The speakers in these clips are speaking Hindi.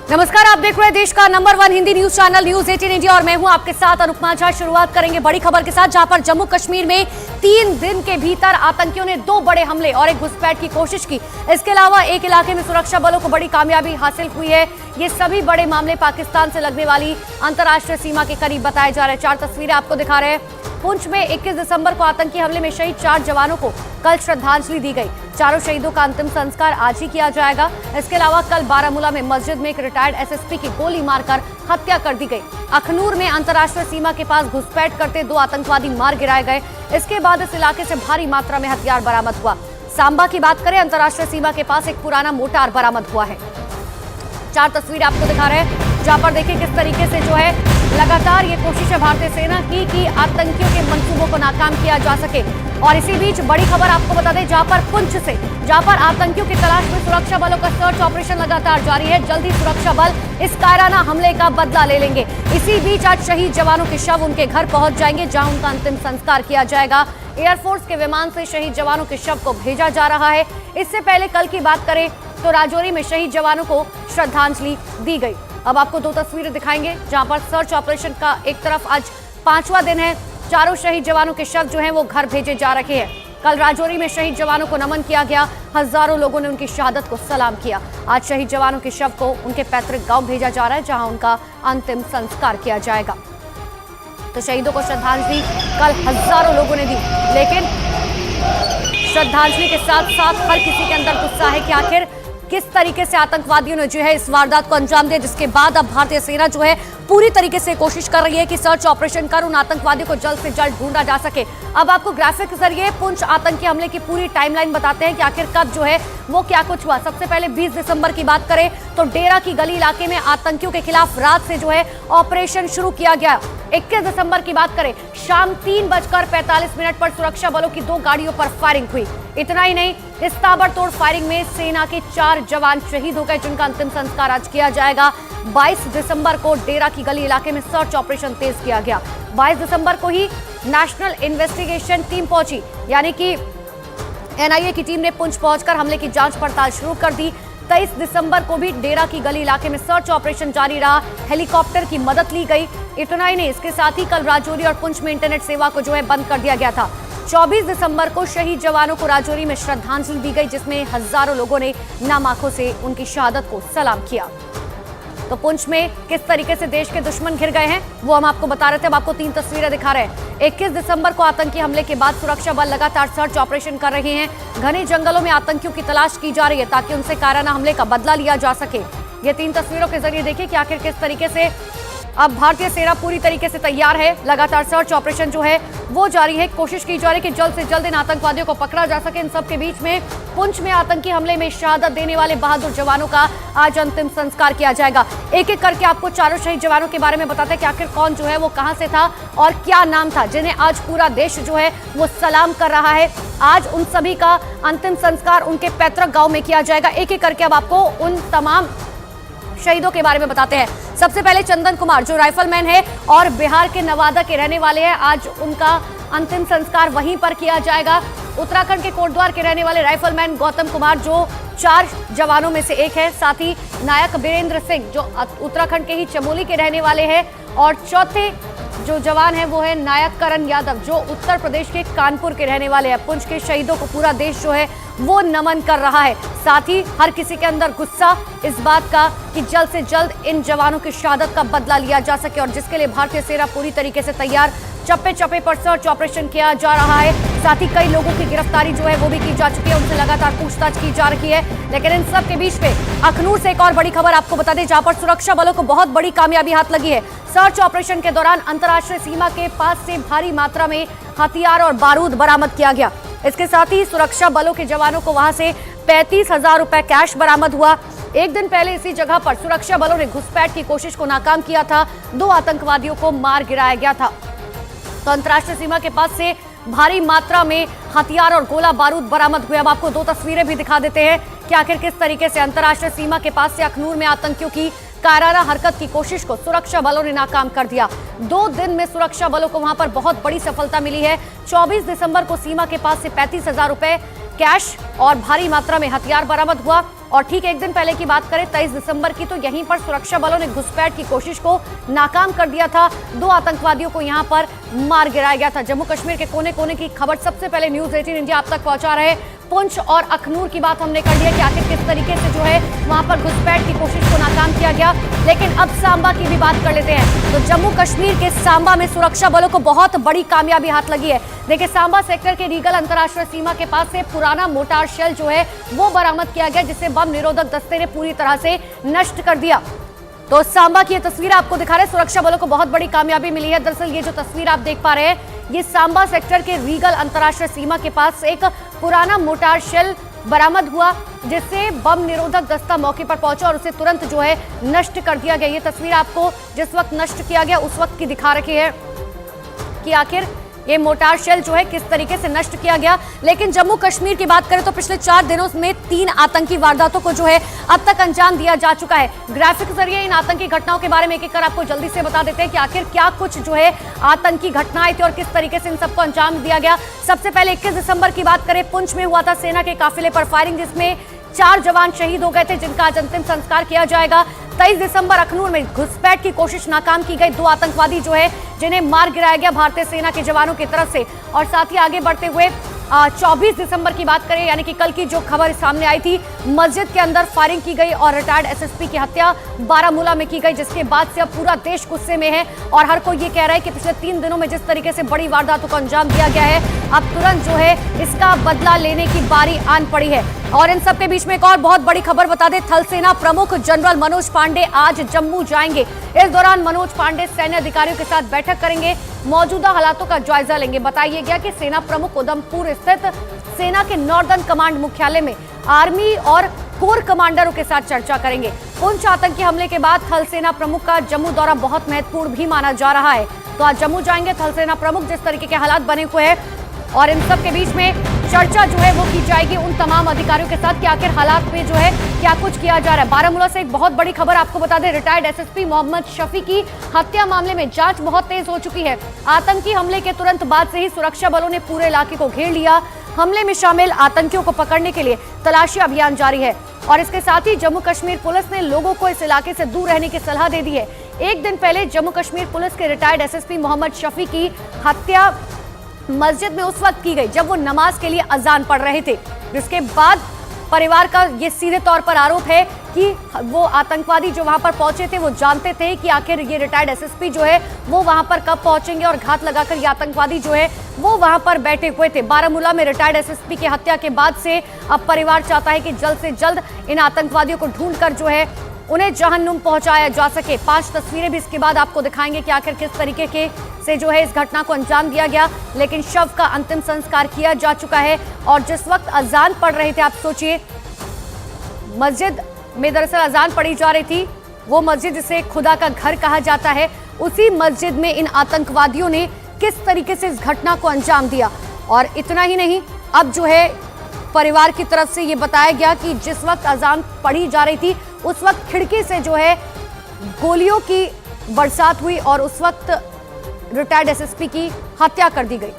नमस्कार, आप देख रहे हैं देश का number 1 Hindi news channel news 18 India और मैं हूं आपके साथ अनुपमा झा। शुरुआत करेंगे बड़ी खबर के साथ, जहां पर जम्मू कश्मीर में 3 दिन के भीतर आतंकियों ने 2 बड़े हमले और एक घुसपैठ की कोशिश की। इसके अलावा एक इलाके में सुरक्षा बलों को बड़ी कामयाबी हासिल हुई है। ये सभी बड़े मामले पाकिस्तान से लगने वाली अंतर्राष्ट्रीय सीमा के करीब बताए जा रहे हैं। 4 तस्वीरें आपको दिखा रहे हैं। पुंछ में 21 दिसंबर को आतंकी हमले में शहीद 4 जवानों को कल श्रद्धांजलि दी गई। चारों शहीदों का अंतिम संस्कार आज ही किया जाएगा। इसके अलावा कल बारामूला में मस्जिद में एक रिटायर्ड एसएसपी की गोली मारकर हत्या कर दी गई। अखनूर में अंतर्राष्ट्रीय सीमा के पास घुसपैठ करते 2 आतंकवादी मार गिराए गए। इसके बाद इस इलाके से भारी मात्रा में हथियार बरामद हुआ। सांबा की बात करें, अंतर्राष्ट्रीय सीमा के पास एक पुराना मोर्टार बरामद हुआ है। 4 तस्वीरें आपको दिखा रहे हैं, जहां पर देखिए किस तरीके से जो है लगातार ये कोशिश है भारतीय सेना की कि आतंकियों के मंसूबों को नाकाम किया जा सके। और इसी बीच बड़ी खबर आपको बता दें, जहां पर पुंछ से जहां पर आतंकियों की तलाश में सुरक्षा बलों का सर्च ऑपरेशन लगातार जारी है। जल्दी सुरक्षा बल इस कायराना हमले का बदला ले लेंगे। इसी बीच आज शहीद जवानों के शव उनके घर पहुंच जाएंगे, जहां उनका अंतिम संस्कार किया जाएगा। एयरफोर्स के विमान से शहीद जवानों के शव को भेजा जा रहा है। इससे पहले कल की बात करें तो राजौरी में शहीद जवानों को श्रद्धांजलि दी गई। अब आपको 2 तस्वीरें दिखाएंगे, जहां पर सर्च ऑपरेशन का एक तरफ आज 5वां दिन है। चारों शहीद जवानों के शव जो हैं वो घर भेजे जा रहे हैं। कल राजौरी में शहीद जवानों को नमन किया गया। हजारों लोगों ने उनकी शहादत को सलाम किया। आज शहीद जवानों के शव को उनके पैतृक गांव भेजा जा रहा है, जहां उनका अंतिम संस्कार किया जाएगा। तो शहीदों को श्रद्धांजलि कल हजारों लोगों ने दी, लेकिन श्रद्धांजलि के साथ साथ हर किसी के अंदर गुस्सा है कि आखिर किस तरीके से आतंकवादियों ने जो है इस वारदात को अंजाम दिया। जिसके बाद अब भारतीय सेना जो है पूरी तरीके से कोशिश कर रही है कि सर्च ऑपरेशन कर उन आतंकवादियों को जल्द से जल्द ढूंढा जा सके। अब आपको ग्राफिक के जरिए पुंछ आतंकी हमले की पूरी टाइमलाइन बताते हैं कि आखिर कब जो है वो क्या कुछ हुआ। सबसे पहले 20 दिसंबर की बात करें तो डेरा की गली इलाके में आतंकियों के खिलाफ रात से जो है ऑपरेशन शुरू किया गया। 21 दिसंबर की बात करें, शाम 3:45 पर सुरक्षा बलों की 2 गाड़ियों पर फायरिंग हुई। इतना ही नहीं, इस ताबड़तोड़ फायरिंग में सेना के 4 जवान शहीद हो गए, जिनका अंतिम संस्कार आज किया जाएगा। 22 दिसंबर को डेरा की गली इलाके में सर्च ऑपरेशन तेज किया गया। 22 दिसंबर को ही नेशनल इन्वेस्टिगेशन टीम पहुंची, यानी कि एनआईए की टीम ने पुंछ पहुंचकर हमले की जांच पड़ताल शुरू कर दी। 23 दिसंबर को भी डेरा की गली इलाके में सर्च ऑपरेशन जारी रहा। हेलीकॉप्टर की मदद ली गई। इतना ही नहीं, इसके साथ ही कल राजौरी और पुंछ में इंटरनेट सेवा को जो है बंद कर दिया गया था। 24 दिसंबर को शहीद जवानों को राजौरी में श्रद्धांजलि दी गई, जिसमें हजारों लोगों ने नम आंखों से उनकी शहादत को सलाम किया। तो पुंछ में किस तरीके से देश के दुश्मन घिर गए हैं वो हम आपको बता रहे थे। अब आपको 3 तस्वीरें दिखा रहे हैं। 21 दिसंबर को आतंकी हमले के बाद सुरक्षा बल लगातार सर्च ऑपरेशन कर रहे हैं। घने जंगलों में आतंकियों की तलाश की जा रही है, ताकि उनसे कायराना हमले का बदला लिया जा सके। ये 3 तस्वीरों के जरिए देखिए कि आखिर किस तरीके से अब भारतीय सेना पूरी तरीके से तैयार है। लगातार सर्च ऑपरेशन जो है वो जारी है। कोशिश की जा रही है कि जल्द से जल्द इन आतंकवादियों को पकड़ा जा सके। इन सबके बीच में पुंछ में आतंकी हमले में शहादत देने वाले बहादुर जवानों का आज अंतिम संस्कार किया जाएगा। एक एक करके आपको चारों शहीद जवानों के बारे में बताते हैं कि आखिर कौन जो है वो कहां से था और क्या नाम था, जिन्हें आज पूरा देश जो है वो सलाम कर रहा है। आज उन सभी का अंतिम संस्कार उनके पैतृक गांव में किया जाएगा। एक एक करके अब आपको उन तमाम शहीदों के बारे में बताते हैं। सबसे पहले चंदन कुमार, जो राइफलमैन है और बिहार के नवादा के रहने वाले हैं, आज उनका अंतिम संस्कार वहीं पर किया जाएगा। उत्तराखंड के कोटद्वार के रहने वाले राइफलमैन गौतम कुमार, जो 4 जवानों में से एक है। साथ ही नायक बीरेंद्र सिंह, जो उत्तराखंड के ही चमोली के रहने वाले हैं। और चौथे जो जवान है वो है नायक करण यादव, जो उत्तर प्रदेश के कानपुर के रहने वाले हैं। पुंछ के शहीदों को पूरा देश जो है वो नमन कर रहा है। साथ ही हर किसी के अंदर गुस्सा इस बात का कि जल्द से जल्द इन जवानों की शहादत का बदला लिया जा सके, और जिसके लिए भारतीय सेना पूरी तरीके से तैयार। चप्पे चप्पे पर सर्च ऑपरेशन किया जा रहा है। साथ ही कई लोगों की गिरफ्तारी जो है वो भी की जा चुकी है, उनसे लगातार पूछताछ की जा रही है। लेकिन इन सब के बीच में अखनूर से एक और बड़ी खबर आपको बता दें, जहां पर सुरक्षा बलों को बहुत बड़ी कामयाबी हाथ लगी है। सर्च ऑपरेशन के दौरान अंतर्राष्ट्रीय सीमा के पास से भारी मात्रा में हथियार और बारूद बरामद किया गया। इसके साथ ही सुरक्षा बलों के जवानों को वहां से 35,000 रुपए कैश बरामद हुआ। एक दिन पहले इसी जगह पर सुरक्षा बलों ने घुसपैठ की कोशिश को नाकाम किया था। 2 आतंकवादियों को मार गिराया गया था। तो अंतर्राष्ट्रीय सीमा के पास से भारी मात्रा में हथियार और गोला बारूद बरामद हुए। अब आपको 2 तस्वीरें भी दिखा देते हैं कि आखिर किस तरीके से अंतर्राष्ट्रीय सीमा के पास से अखनूर में आतंकियों की कायराना हरकत की कोशिश को सुरक्षा बलों ने नाकाम कर दिया। 2 दिन में सुरक्षा बलों को वहां पर बहुत बड़ी सफलता मिली है। 24 दिसंबर को सीमा के पास से 35,000 रुपए कैश और भारी मात्रा में हथियार बरामद हुआ। और ठीक एक दिन पहले की बात करें 23 दिसंबर की, तो यहीं पर सुरक्षा बलों ने घुसपैठ की कोशिश को नाकाम कर दिया था। 2 आतंकवादियों को यहां पर मार गिराया गया था। जम्मू कश्मीर के कोने कोने की खबर सबसे पहले न्यूज 18 इंडिया आप तक पहुंचा रहे। पुंछ और अखनूर की बात हमने कर ली है कि आखिर किस तरीके से जो है वहां पर घुसपैठ की कोशिश को नाकाम किया गया। लेकिन अब सांबा की भी बात कर लेते हैं। तो जम्मू कश्मीर के सांबा में सुरक्षा बलों को बहुत बड़ी कामयाबी हाथ लगी है। देखिए, सांबा सेक्टर के रीगल अंतर्राष्ट्रीय सीमा के पास से पुराना मोटार शेल जो है वो बरामद किया गया, जिसे बम निरोधक दस्ते ने पूरी तरह से नष्ट कर दिया। तो सांबा की ये तस्वीर आपको दिखा रहे हैं। सुरक्षा बलों को बहुत बड़ी कामयाबी मिली है। दरअसल ये जो तस्वीर आप देख पा रहे हैं, ये सांबा सेक्टर के रीगल अंतर्राष्ट्रीय सीमा के पास एक पुराना मोटार शेल बरामद हुआ, जिससे बम निरोधक दस्ता मौके पर पहुंचा और उसे तुरंत जो है नष्ट कर दिया गया। ये तस्वीर आपको जिस वक्त नष्ट किया गया उस वक्त की दिखा रखी है कि आखिर ये मोटार शेल जो है किस तरीके से नष्ट किया गया। लेकिन जम्मू कश्मीर की बात करें तो पिछले 4 दिनों में 3 आतंकी वारदातों को जो है अब तक अंजाम दिया जा चुका है। ग्राफिक के जरिए इन आतंकी घटनाओं के बारे में एक-एक कर आपको जल्दी से बता देते हैं कि आखिर क्या कुछ जो है आतंकी घटनाएं थी और किस तरीके से इन सबको अंजाम दिया गया। सबसे पहले 21 दिसंबर की बात करें, पुंछ में हुआ था सेना के काफिले पर फायरिंग, जिसमें 4 जवान शहीद हो गए थे, जिनका आज अंतिम संस्कार किया जाएगा। 23 दिसंबर अखनूर में घुसपैठ की कोशिश नाकाम की गई। 2 आतंकवादी जो है जिन्हें मार गिराया गया भारतीय सेना के जवानों की तरफ से। और साथ ही आगे बढ़ते हुए 24 दिसंबर की बात करें, यानी कि कल की जो खबर सामने आई थी, मस्जिद के अंदर फायरिंग की गई और रिटायर्ड एसएसपी की हत्या बारामूला में की गई, जिसके बाद से अब पूरा देश गुस्से में है और हर कोई ये कह रहा है कि पिछले 3 दिनों में जिस तरीके से बड़ी वारदातों को अंजाम दिया गया है, अब तुरंत जो है इसका बदला लेने की बारी आन पड़ी है। और इन सबके बीच में एक और बहुत बड़ी खबर बता दें, थल सेना प्रमुख जनरल मनोज पांडे आज जम्मू जाएंगे। इस दौरान मनोज पांडे सैन्य अधिकारियों के साथ बैठक करेंगे, मौजूदा हालातों का जायजा लेंगे। बताइए गया कि सेना प्रमुख उधमपुर स्थित सेना के नॉर्दर्न कमांड मुख्यालय में आर्मी और कोर कमांडरों के साथ चर्चा करेंगे। पुंछ आतंकी हमले के बाद थल सेना प्रमुख का जम्मू दौरा बहुत महत्वपूर्ण भी माना जा रहा है। तो आज जम्मू जाएंगे थल सेना प्रमुख, जिस तरीके के हालात बने हुए हैं और इन सब के बीच में चर्चा जो है वो की जाएगी उन तमाम अधिकारियों के साथ कि आखिर हालात में जो है क्या कुछ किया जा रहा है। बारामूला से एक बहुत बड़ी खबर आपको बता दें, रिटायर्ड एसएसपी मोहम्मद शफी की हत्या मामले में जांच बहुत तेज हो चुकी है। आतंकी हमले के तुरंत बाद से ही सुरक्षा बलों ने पूरे इलाके को घेर लिया। हमले में शामिल आतंकियों को पकड़ने के लिए तलाशी अभियान जारी है और इसके साथ ही जम्मू कश्मीर पुलिस ने लोगों को इस इलाके से दूर रहने की सलाह दे दी है। एक दिन पहले जम्मू कश्मीर पुलिस के रिटायर्ड एसएसपी मोहम्मद शफी की हत्या मस्जिद में उस वक्त की गई जब वो नमाज के लिए अजान पढ़ रहे थे, जिसके बाद परिवार का ये सीधे तौर पर आरोप है कि वो आतंकवादी जो वहां पर पहुंचे थे वो जानते थे कि आखिर ये रिटायर्ड एसएसपी जो है वो वहां पर कब पहुंचेंगे और घात लगाकर ये आतंकवादी जो है वो वहां पर बैठे हुए थे। बारामूला में रिटायर्ड एसएसपी की हत्या के बाद से अब परिवार चाहता है कि जल्द से जल्द इन आतंकवादियों को ढूंढकर जो है उन्हें जहन्नुम पहुंचाया जा सके। 5 तस्वीरें भी इसके बाद आपको दिखाएंगे कि आखिर किस तरीके के से जो है इस घटना को अंजाम दिया गया। लेकिन शव का अंतिम संस्कार किया जा चुका है और जिस वक्त अजान पढ़ रहे थे, आप सोचिए मस्जिद में दरअसल अजान पढ़ी जा रही थी, वो मस्जिद जिसे खुदा का घर कहा जाता है, उसी मस्जिद में इन आतंकवादियों ने किस तरीके से इस घटना को अंजाम दिया। और इतना ही नहीं, अब जो है परिवार की तरफ से ये बताया गया कि जिस वक्त अजान पढ़ी जा रही थी उस वक्त खिड़की से जो है गोलियों की बरसात हुई और उस वक्त रिटायर्ड एसएसपी की हत्या कर दी गई।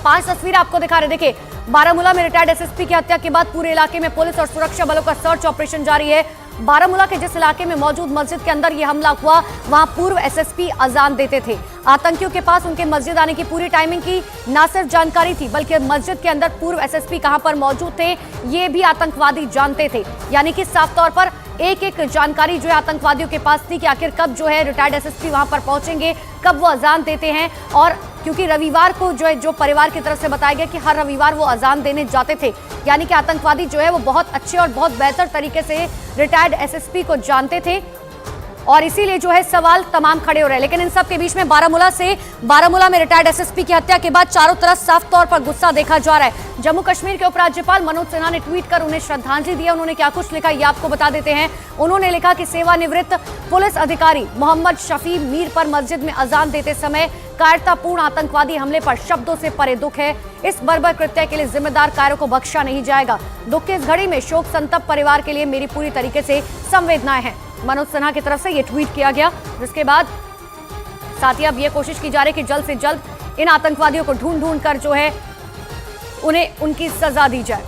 5 तस्वीर आपको दिखा रहे, देखिए बारामूला में रिटायर्ड एसएसपी की हत्या के बाद पूरे इलाके में पुलिस और सुरक्षा बलों का सर्च ऑपरेशन जारी है। बारामूला के जिस इलाके में मौजूद मस्जिद के अंदर यह हमला हुआ, वहां पूर्व एसएसपी अजान देते थे। आतंकियों के पास उनके मस्जिद आने की पूरी टाइमिंग की न सिर्फ जानकारी थी, बल्कि मस्जिद के अंदर पूर्व एसएसपी कहां पर मौजूद थे ये भी आतंकवादी जानते थे। यानी कि साफ तौर पर एक एक जानकारी जो है आतंकवादियों के पास थी कि आखिर कब जो है रिटायर्ड एसएसपी वहां पर पहुंचेंगे, कब वो अजान देते हैं। और क्योंकि रविवार को जो है जो परिवार की तरफ से बताया गया कि हर रविवार वो अजान देने जाते थे, यानी कि आतंकवादी जो है वो बहुत अच्छे और बहुत बेहतर तरीके से रिटायर्ड एसएसपी को जानते थे और इसीलिए जो है सवाल तमाम खड़े हो रहे हैं। लेकिन इन सब के बीच में बारामूला में रिटायर्ड एसएसपी की हत्या के बाद चारों तरफ साफ तौर पर गुस्सा देखा जा रहा है। जम्मू कश्मीर के उपराज्यपाल मनोज सिन्हा ने ट्वीट कर उन्हें श्रद्धांजलि दी। उन्होंने क्या कुछ लिखा ये आपको बता देते हैं। उन्होंने लिखा कि सेवानिवृत्त पुलिस अधिकारी मोहम्मद शफी मीर पर मस्जिद में अजान देते समय कायरतापूर्ण आतंकवादी हमले पर शब्दों से परे दुख है। इस बर्बर कृत्य के लिए जिम्मेदार कायरों को बख्शा नहीं जाएगा। दुख की इस घड़ी में शोक संतप्त परिवार के लिए मेरी पूरी तरीके से संवेदनाएं हैं। मनोज सिन्हा की तरफ से ये ट्वीट किया गया, जिसके बाद साथ ही अब ये कोशिश की जा रही है कि जल्द से जल्द इन आतंकवादियों को ढूंढ कर जो है उन्हें उनकी सजा दी जाए।